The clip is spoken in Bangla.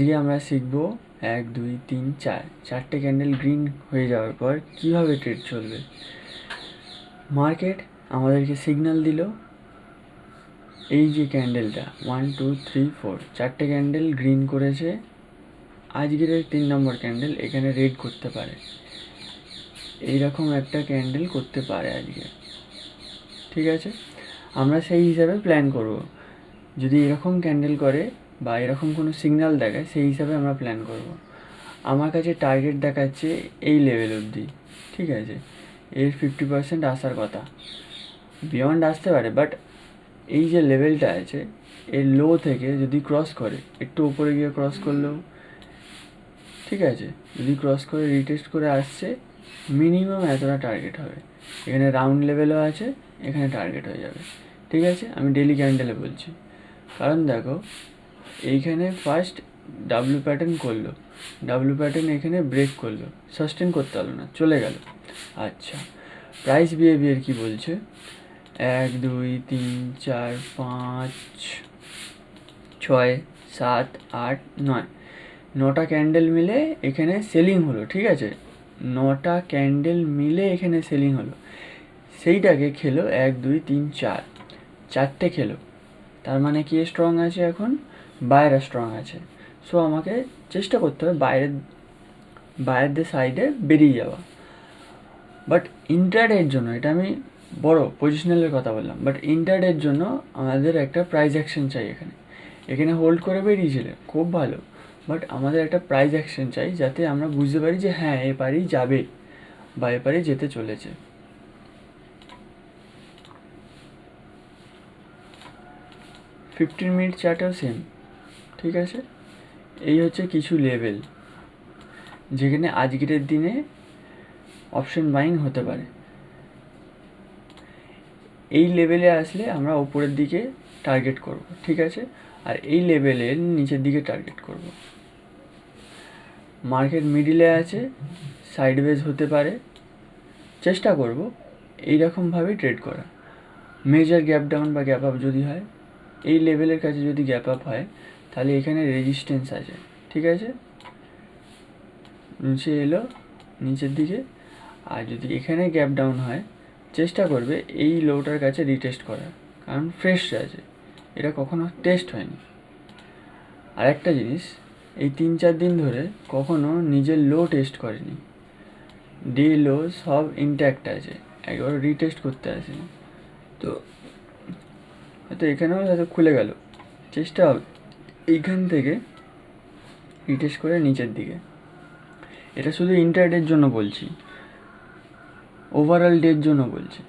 আজকে আমরা শিখব 1 2 3 4 চারটে ক্যান্ডেল গ্রিন হয়ে যাওয়ার পর কীভাবে ট্রেড চলবে। মার্কেট আমাদেরকে সিগন্যাল দিল, এই যে ক্যান্ডেলটা 1 2 3 4 চারটে ক্যান্ডেল গ্রিন করেছে, আজকের 3 নম্বর ক্যান্ডেল এখানে রেড করতে পারে, এইরকম একটা ক্যান্ডেল করতে পারে আজকে। ঠিক আছে, আমরা সেই হিসাবে প্ল্যান করব। যদি এরকম ক্যান্ডেল করে বা এরকম কোনো সিগন্যাল দেখায়, সেই হিসাবে আমরা প্ল্যান করব। আমার কাছে টার্গেট দেখাচ্ছে এই লেভেল অবধি, ঠিক আছে, এর 50% আসার কথা, বিয়ন্ড আসতে পারে, বাট এই যে লেভেলটা আছে এর লো থেকে যদি ক্রস করে, একটু উপরে গিয়ে ক্রস করলেও ঠিক আছে, যদি ক্রস করে রিটেস্ট করে আসছে, মিনিমাম এতটা টার্গেট হবে। এখানে রাউন্ড লেভেলও আছে, এখানে টার্গেট হয়ে যাবে। ঠিক আছে, আমি ডেলি ক্যান্ডেলে বলছি, কারণ দেখো এইখানে ফার্স্ট ডাব্লু প্যাটার্ন করলো, ডাব্লু প্যাটার্ন এখানে ব্রেক করলো, সাস্টেন করতে পারলো না, চলে গেল। আচ্ছা, প্রাইস বিহেভিয়ার কি বলছে? 1 2 3 4 5 6 7 8 9 9টা ক্যান্ডেল মিলে এখানে সেলিং হলো। ঠিক আছে, 9টা ক্যান্ডেল মিলে এখানে সেলিং হলো, সেইটাকে খেলো 1 2 3 4 চারটে খেলো। তার মানে কি স্ট্রং আছে? এখন বাইরে স্ট্রং আছে। সো আমাকে চেষ্টা করতে হবে বাইরের সাইডে বেরিয়ে যাওয়া। বাট ইন্ট্রাডের জন্য, এটা আমি বড় পজিশনালের কথা বললাম, বাট ইন্ট্রাডের জন্য আমাদের একটা প্রাইস অ্যাকশন চাই। এখানে হোল্ড করে বেরিয়েছিলে, খুব ভালো, বাট আমাদের একটা প্রাইস অ্যাকশন চাই, যাতে আমরা বুঝতে পারি যে হ্যাঁ এপারেই যাবে বা এপারেই যেতে চলেছে। ফিফটিন মিনিট চার্টেও সেম। ঠিক আছে, এই হচ্ছে কিছু লেভেল যেখানে আজকের দিনে অপশন বাইং হতে পারে। এই লেভেলে আসলে আমরা উপরের দিকে টার্গেট করব, ঠিক আছে, আর এই লেভেলের নিচের দিকে টার্গেট করব। মার্কেট মিডিলে আছে, সাইডওয়েজ হতে পারে, চেষ্টা করব এইরকমভাবে ট্রেড করা। মেজর গ্যাপ ডাউন বা গ্যাপ আপ যদি হয়, এই লেভেলের কাছে যদি গ্যাপ আপ হয়, তাহলে এখানে রেজিস্ট্যান্স আছে। ঠিক আছে, নিচে এলো নিচের দিকে, আর যদি এখানে গ্যাপ ডাউন হয়, চেষ্টা করবে এই লোটার কাছে রিটেস্ট করার, কারণ ফ্রেশ আছে, এটা কখনো টেস্ট হয়নি। আর একটা জিনিস, এই 3-4 দিন ধরে কখনো নিজের লো টেস্ট করেনি, ডে লো সব ইনট্যাক্ট আছে, একবার রিটেস্ট করতে আসেনি। তো হয়তো এখানেও হয়তো খুলে গেল, চেষ্টা হবে এইখান থেকে রিটেস্ট করে নিচের দিকে। এটা শুধু ইন্টারডের জন্য বলছি, ওভারঅল ডের জন্য বলছি।